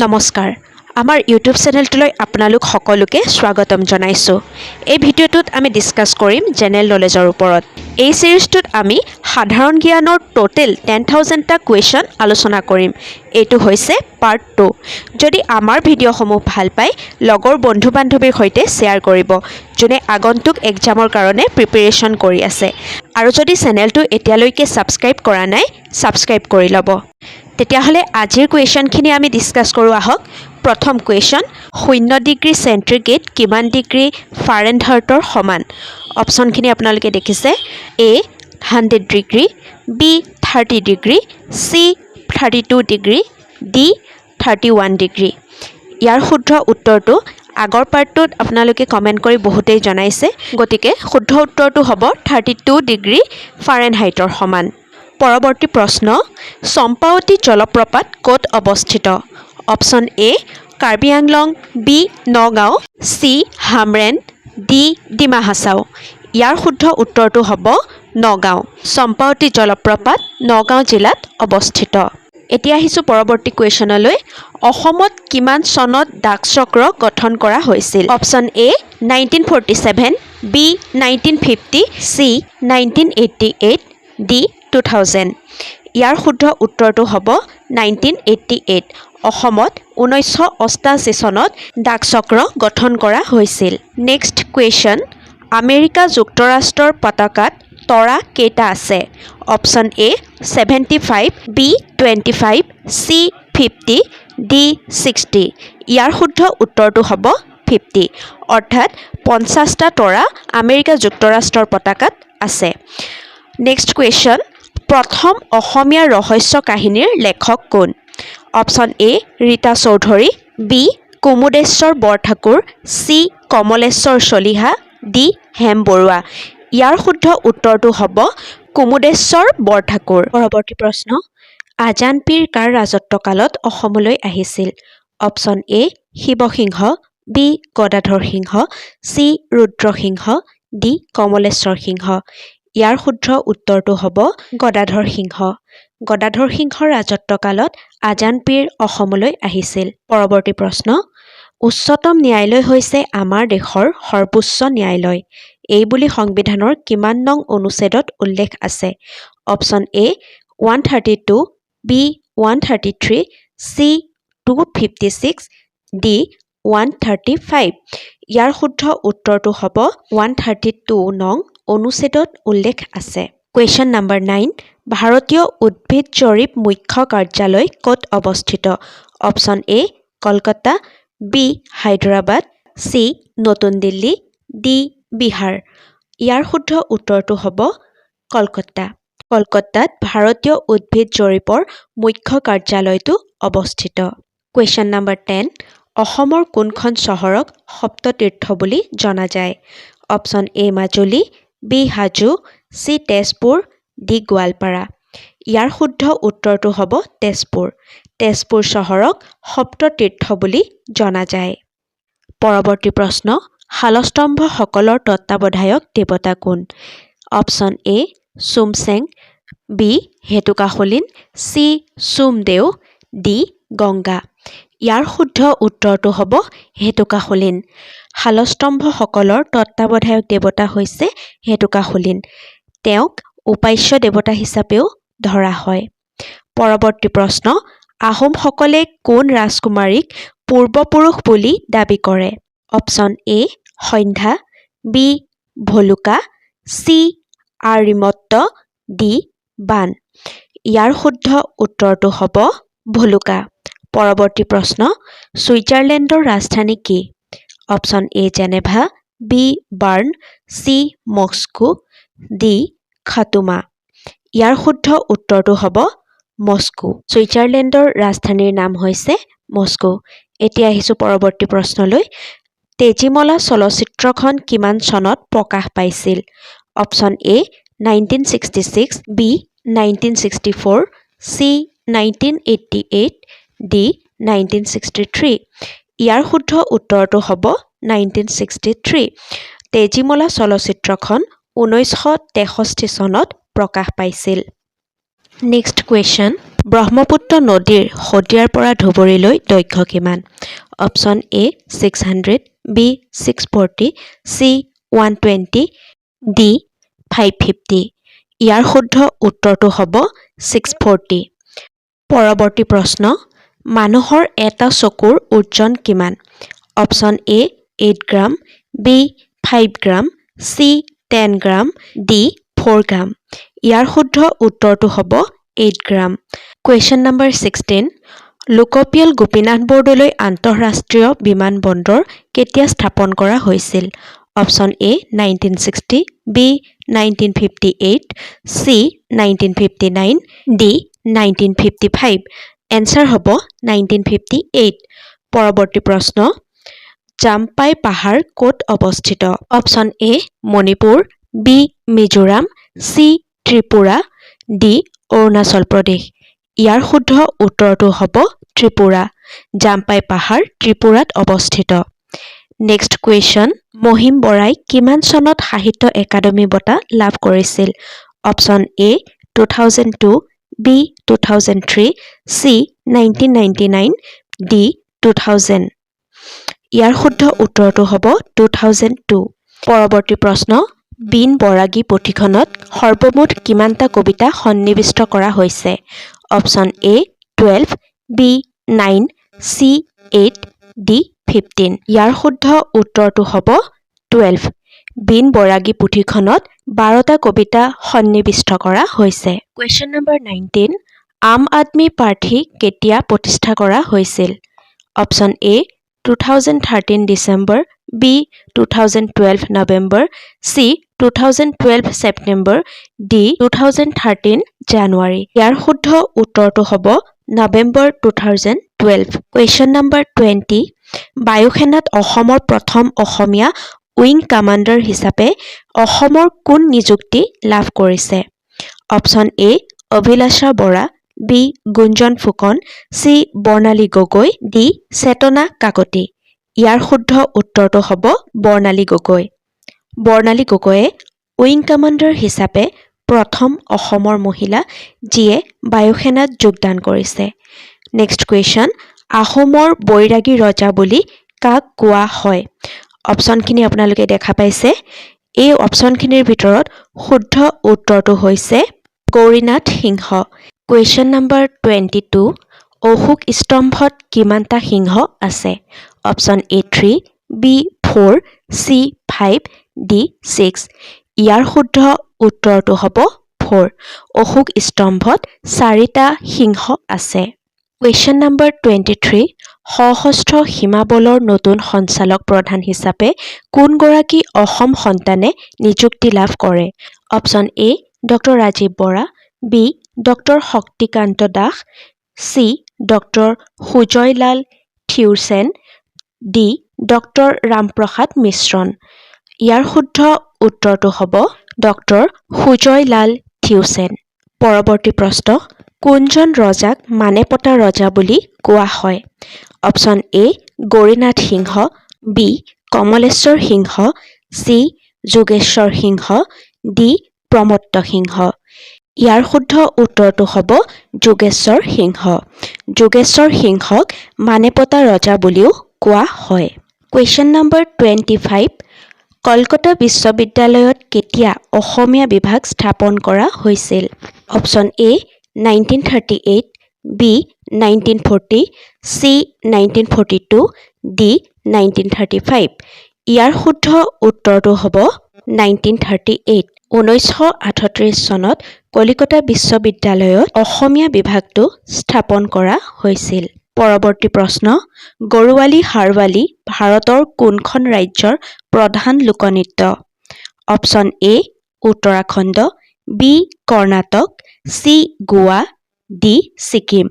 নমস্কাৰ আমাৰ ইউটিউব চেনেলটোলৈ আপোনালোক সকলোকে স্বাগতম জনাইছো। এই ভিডিঅ'টোত আমি ডিসকাস কৰিম জেনেৰেল নলেজৰ ওপৰত। এই সিৰিজটোত আমি সাধাৰণ জ্ঞানৰ টোটেল 10,000টা কুৱেশ্যন আলোচনা কৰিম। এইটো হৈছে পাৰ্ট 2। যদি আমাৰ ভিডিঅ'সমূহ ভাল পায় লগৰ বন্ধু-বান্ধৱীৰ সৈতে শ্বেয়াৰ কৰিব যোনে আগন্তুক এক্সামৰ কাৰণে প্ৰিপাৰেচন কৰি আছে। আৰু যদি চেনেলটো এতিয়ালৈকে সাবস্ক্ৰাইব কৰা নাই সাবস্ক্ৰাইব কৰি ল'ব। তেতিয়াহ'লে আজিৰ কুৱেশ্যনখিনি আমি ডিসকাস কৰোঁ আহক। প্ৰথম কুৱেশ্যন 0 ডিগ্ৰী চেণ্টিগ্ৰেড কিমান ডিগ্ৰী ফাৰেনহাইটৰ সমান? অপশ্যনখিনি আপোনালোকে দেখিছে। A 100 degree, B 30 degree, C 32 degree, D 31 degree. ইয়াৰ শুদ্ধ উত্তৰটো আগৰ পাৰ্টটোত আপোনালোকে কমেণ্ট কৰি বহুতেই জনাইছে, গতিকে শুদ্ধ উত্তৰটো হ'ব 32 ডিগ্ৰী ফাৰেনহাইটৰ সমান। পৰৱৰ্তী প্ৰশ্ন চম্পাৱতী জলপ্ৰপাত ক'ত অৱস্থিত? Option A Karbi Anglong, B Nagaon, C Hamren, D Dima Hasao. ইয়াৰ শুদ্ধ উত্তৰটো হ'ব নগাঁও। চম্পাৱতী জলপ্ৰপাত নগাঁও জিলাত অৱস্থিত। এতিয়া আহিছোঁ পৰৱৰ্তী কুৱেশ্যনলৈ। অসমত কিমান চনত ডাক চক্ৰ গঠন কৰা হৈছিল? Option A 1947, B 1950, C 1988, D 2000। ইয়াৰ শুদ্ধ উত্তৰটো হ'ব 1988। অসমত 1988 চনত ডাক চক্ৰ গঠন কৰা হৈছিল। নেক্সট কুৱেশ্যন আমেৰিকা যুক্তৰাষ্ট্ৰৰ পতাকাত তৰা কেইটা আছে? Option A 75, B 25, C 50, D 60। ইয়াৰ শুদ্ধ উত্তৰটো হ'ব 50, অৰ্থাৎ 50টা তৰা আমেৰিকা যুক্তৰাষ্ট্ৰৰ পতাকাত আছে। নেক্সট কুৱেশ্যন প্ৰথম অসমীয়া ৰহস্য কাহিনীৰ লেখক কোন? Option A Rita Choudhury, B Kumudeswar Borthakur, C Kamaleswar Chaliha, D Hem Barua. ইয়াৰ শুদ্ধ উত্তৰটো হ'ব কুমুদেশ্বৰ বৰঠাকুৰ। পৰৱৰ্তী প্ৰশ্ন আজান পীৰ কাৰ ৰাজত্বকালত অসমলৈ আহিছিল? Option A Sivasingha, B Gadadhar Singha, C Rudrasingha, D Kamaleswar Singha. ইয়াৰ শুদ্ধ উত্তৰটো হ'ব গদাধৰ সিংহ। গদাধৰ সিংহৰ ৰাজত্বকালত আজান পীৰ অসমলৈ আহিছিল। পৰৱৰ্তী প্ৰশ্ন উচ্চতম ন্যায়ালয় হৈছে আমাৰ দেশৰ সৰ্বোচ্চ ন্যায়ালয়। এইবুলি সংবিধানৰ কিমান নং অনুচ্ছেদত উল্লেখ আছে? Option A 132, B 133, C 256, D 135। ইয়াৰ শুদ্ধ উত্তৰটো হ'ব 132 নং অনুচ্ছেদত উল্লেখ আছে। কুৱেশ্যন নম্বৰ 9 ভাৰতীয় উদ্ভিদ জৰীপ মুখ্য কাৰ্যালয় ক'ত অৱস্থিত? Option A Kolkata, B Hyderabad, C নতুন দিল্লী, ডি বিহাৰ। ইয়াৰ শুদ্ধ উত্তৰটো হ'ব কলকাতা। কলকাতাত ভাৰতীয় উদ্ভিদ জৰীপৰ মুখ্য কাৰ্যালয়টো অৱস্থিত। কুৱেশ্যন নম্বৰ 10 অসমৰ কোনখন চহৰক সপ্ততীৰ্থ বুলি জনা যায়? Option A Majuli, B Hajo, C Tezpur, D Goalpara. ইয়াৰ শুদ্ধ উত্তৰটো হ'ব তেজপুৰ। তেজপুৰ চহৰক সপ্ততীৰ্থ বুলি জনা যায়। পৰৱৰ্তী প্ৰশ্ন শালস্তম্ভসকলৰ তত্ত্বাৱধায়ক দেৱতা কোন? Option A Chumsheng, B Hetukakhulin, C Chumdeo, D Ganga. ইয়াৰ শুদ্ধ উত্তৰটো হ'ব হেটুকাখুলিন। শালস্তম্ভসকলৰ তত্ত্বাৱধায়ক দেৱতা হৈছে হেটুকাখুলিন। তেওঁক উপাস্য দেৱতা হিচাপেও ধৰা হয়। পৰৱৰ্তী প্ৰশ্ন আহোমসকলে কোন ৰাজকুমাৰীক পূৰ্বপুৰুষ বুলি দাবী কৰে? অপশ্যন এ সন্ধ্যা, বি ভলুকা, চি আৰ্যমত্ত, ডি বান। ইয়াৰ শুদ্ধ উত্তৰটো হ'ব ভলুকা। পৰৱৰ্তী প্ৰশ্ন ছুইজাৰলেণ্ডৰ ৰাজধানী কি? Option A Geneva, B Bern, C Moscow, D খাটুমা। ইয়াৰ শুদ্ধ উত্তৰটো হ'ব মস্কো। ছুইজাৰলেণ্ডৰ ৰাজধানীৰ নাম হৈছে মস্কো। এতিয়া আহিছোঁ পৰৱৰ্তী প্ৰশ্নলৈ। তেজীমলা চলচ্চিত্ৰখন কিমান চনত প্ৰকাশ পাইছিল? Option A 1966, B 1964, C 1988, D 1963। ইয়াৰ শুদ্ধ উত্তৰটো হ'ব 1963। তেজীমলা চলচ্চিত্ৰখন 1963 চনত প্ৰকাশ পাইছিল। নেক্সট কুৱেশ্যন ব্ৰহ্মপুত্ৰ নদীৰ শদিয়াৰ পৰা ধুবুৰীলৈ দৈৰ্ঘ্য কিমান? Option A 600, B 640, C 120, D 550। ইয়াৰ শুদ্ধ উত্তৰটো হ'ব 640। পৰৱৰ্তী প্ৰশ্ন, মানুহৰ এটা চকুৰ ওজন কিমান? Option A 8 gram, B 5 gram, C 10 gram, D 4 gram. ইয়াৰ শুদ্ধ উত্তৰটো হ'ব 8 গ্ৰাম। কুৱেশ্যন নম্বৰ 16, লোকপিয়ল গোপীনাথ বৰদলৈ আন্তঃৰাষ্ট্ৰীয় বিমানবন্দৰ কেতিয়া স্থাপন কৰা হৈছিল? Option A 1960, B 1958, C 1959, D 1955। Answer হ'ব 1958। পৰৱৰ্তী প্ৰশ্ন, জাম্পাই পাহাৰ ক'ত অৱস্থিত? Option A Manipur, B Mizoram, C Tripura, D Arunachal Pradesh. ইয়াৰ শুদ্ধ উত্তৰটো হ'ব ত্ৰিপুৰা। জাম্পাই পাহাৰ ত্ৰিপুৰাত অৱস্থিত। নেক্সট কুৱেশ্যন, মহিম বৰাই কিমান চনত সাহিত্য একাডেমী বঁটা লাভ কৰিছিল? Option A 2002, B 2003, C 1999, D 2000। ইয়াৰ শুদ্ধ উত্তৰটো হ'ব 2002। পৰৱৰ্তী প্ৰশ্ন, বিন বৰাগী পুথিখনত সৰ্বমুঠ কিমানটা কবিতা সন্নিৱিষ্ট কৰা হৈছে? Option A 12, B 9, C 8, D 15। ইয়াৰ শুদ্ধ উত্তৰটো হ'ব 12। বিন বৰাগী পুথিখনত 12টা কবিতা সন্নিৱিষ্ট কৰা হৈছে। কুৱেশ্যন নম্বৰ 19, আম আদমি পাৰ্টি কেতিয়া প্ৰতিষ্ঠা কৰা হৈছিল? Option A 2013 December, B 2012 November, C 2012 September, D 2013 January. ইয়াৰ শুদ্ধ উত্তৰটো হ'ব নৱেম্বৰ 2012। কুৱেশ্যন নম্বৰ 20, বায়ুসেনাত অসমৰ প্ৰথম অসমীয়া উইং কামাণ্ডাৰ হিচাপে অসমৰ কোন নিযুক্তি লাভ কৰিছে? Option A Abhilasha Bora, B Gunjan Phukan, C Barnali Gogoi, D Chetana Kakati. ইয়াৰ শুদ্ধ উত্তৰটো হ'ব বৰ্ণালী গগৈ। বৰ্ণালী গগৈয়ে উইং কামাণ্ডাৰ হিচাপে প্ৰথম অসমৰ মহিলা যিয়ে বায়ুসেনাত যোগদান কৰিছে। নেক্সট কুৱেশ্যন, আহোমৰ বৈৰাগী ৰজা বুলি কাক কোৱা হয়? অপশ্যনখিনি আপোনালোকে দেখা পাইছে। এই অপশ্যনখিনিৰ ভিতৰত শুদ্ধ উত্তৰটো হৈছে গৌৰীনাথ সিংহ। কুৱেশ্যন নম্বৰ 22, অশোক স্তম্ভত কিমানটা সিংহ আছে? Option A 3, B 4, C 5, D 6। ইয়াৰ শুদ্ধ উত্তৰটো হ'ব 4। অশোক স্তম্ভত 4টা সিংহ আছে। কুৱেশ্যন নম্বৰ 23, সশস্ত্ৰ সীমা বলৰ নতুন সঞ্চালক প্ৰধান হিচাপে কোনগৰাকী অসম সন্তানে নিযুক্তি লাভ কৰে? Option A doctor Rajib Bora, B doctor Shaktikanta Das, C doctor Sujoylal Thaosen, D doctor Ramprasad মিশ্ৰণ। ইয়াৰ শুদ্ধ উত্তৰটো হ'ব ডক্টৰ সুজয়লাল থিউৰছেন। পৰৱৰ্তী প্ৰশ্ন, কোনজন ৰজাক মানেপতা ৰজা বুলি কোৱা হয়? Option A Gaurinath Singha, B Kamaleswar Singha, C Jogeswar Singha, D Pramatta Singha. ইয়াৰ শুদ্ধ উত্তৰটো হ'ব যোগেশ্বৰ সিংহ। যোগেশ্বৰ সিংহক মানেপতা ৰজা বুলিও কোৱা হয়। কুৱেশ্যন নম্বৰ 25, কলকাতা বিশ্ববিদ্যালয়ত কেতিয়া অসমীয়া বিভাগ স্থাপন কৰা হৈছিল? Option A 1938, B 1940, C 1942, D 1935। ইয়াৰ শুদ্ধ উত্তৰটো হ'ব 1938। 1938 চনত কলিকতা বিশ্ববিদ্যালয়ত অসমীয়া বিভাগটো স্থাপন কৰা হৈছিল। পৰৱৰ্তী প্ৰশ্ন, গৰোৱালী হাৰৱালী ভাৰতৰ কোনখন ৰাজ্যৰ প্ৰধান লোকনৃত্য? Option A Uttarakhand, B Karnataka, C Goa, D Sikkim.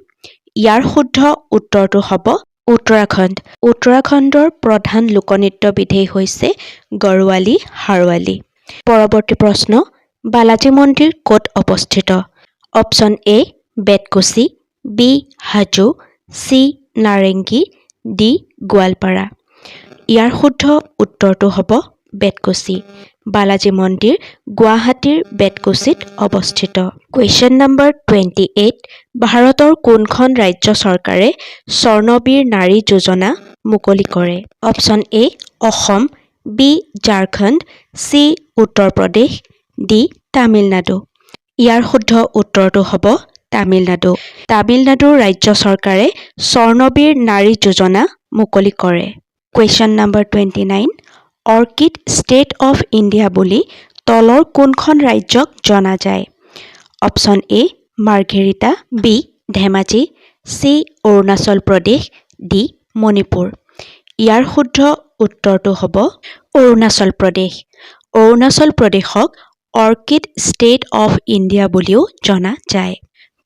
ইয়াৰ শুদ্ধ উত্তৰটো হ'ব উত্তৰাখণ্ড। উত্তৰাখণ্ডৰ প্ৰধান লোকনৃত্যবিধেই হৈছে গৰোৱালী হাৰৱালী। পৰৱৰ্তী প্ৰশ্ন, বালাজী মন্দিৰ ক'ত অৱস্থিত? Option A Betkuchi, B Hajo, C Narengi, D Goalpara. ইয়াৰ শুদ্ধ উত্তৰটো হ'ব বেতকুছি। বালাজী মন্দিৰ গুৱাহাটীৰ বেতকুছিত অৱস্থিত। কুৱেশ্যন নম্বৰ 28 ভাৰতৰ কোনখন ৰাজ্য চৰকাৰে স্বৰ্ণবীৰ নাৰী যোজনা মুকলি কৰে? Option A Assam, B Jharkhand, C Uttar Pradesh, D Tamil Nadu. ইয়াৰ শুদ্ধ উত্তৰটো হ'ব তামিলনাডু। তামিলনাডুৰ ৰাজ্য চৰকাৰে স্বৰ্ণবীৰ নাৰী যোজনা মুকলি কৰে। Question number 29 orchid state of India বুলি তলৰ কোনখন ৰাজ্যক জনা যায়? Option A Margherita, B Dhemaji, C Arunachal Pradesh, D Manipur. ইয়াৰ শুদ্ধ উত্তৰটো হ'ব অৰুণাচল প্ৰদেশ। অৰুণাচল প্ৰদেশক অৰ্কিড ষ্টেট অফ ইণ্ডিয়া বুলিও জনা যায়।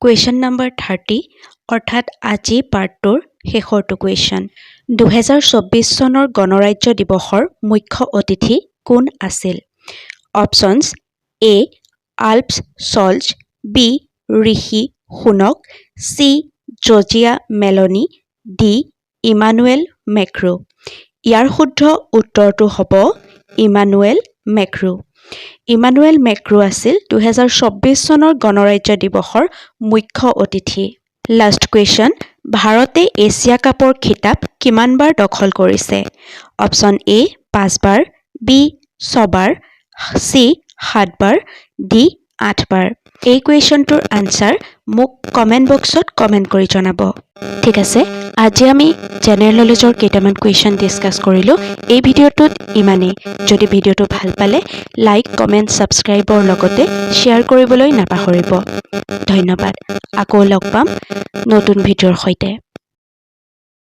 কুৱেশ্যন নম্বৰ 30 অৰ্থাৎ আজি পাৰ্টটোৰ শেষৰটো কুৱেশ্যন। 2024 চনৰ গণৰাজ্য দিৱসৰ মুখ্য অতিথি কোন আছিল? Options A Olaf Scholz, B Rishi Sunak, C Giorgia Meloni, D Emmanuel Macron'. ইয়াৰ শুদ্ধ উত্তৰটো হ'ব ইমানুৱেল মেক্ৰ'। ইমানুৱেল মেক্ৰ' আছিল 2024 চনৰ গণৰাজ্য দিৱসৰ মুখ্য অতিথি। লাষ্ট কুৱেশ্যন ভাৰতে এছিয়া কাপৰ খিতাপ কিমানবাৰ দখল কৰিছে? অপশ্যন এ 5 বাৰ, বি 6 বাৰ, চি 7 বাৰ, ডি 8 বাৰ। এই কুৱেশ্যনটোৰ আনচাৰ মোক কমেণ্ট বক্সত কমেণ্ট কৰি জনাব। ঠিক আছে, আজি আমি জেনেৰেল নলেজৰ কেইটামান কুৱেশ্যন ডিছকাছ কৰিলোঁ। এই ভিডিঅ'টোত ইমানেই। যদি ভিডিঅ'টো ভাল পালে লাইক, কমেণ্ট, ছাবস্ক্ৰাইবৰ লগতে শ্বেয়াৰ কৰিবলৈ নাপাহৰিব। ধন্যবাদ। আকৌ লগ পাম নতুন ভিডিঅ'ৰ সৈতে।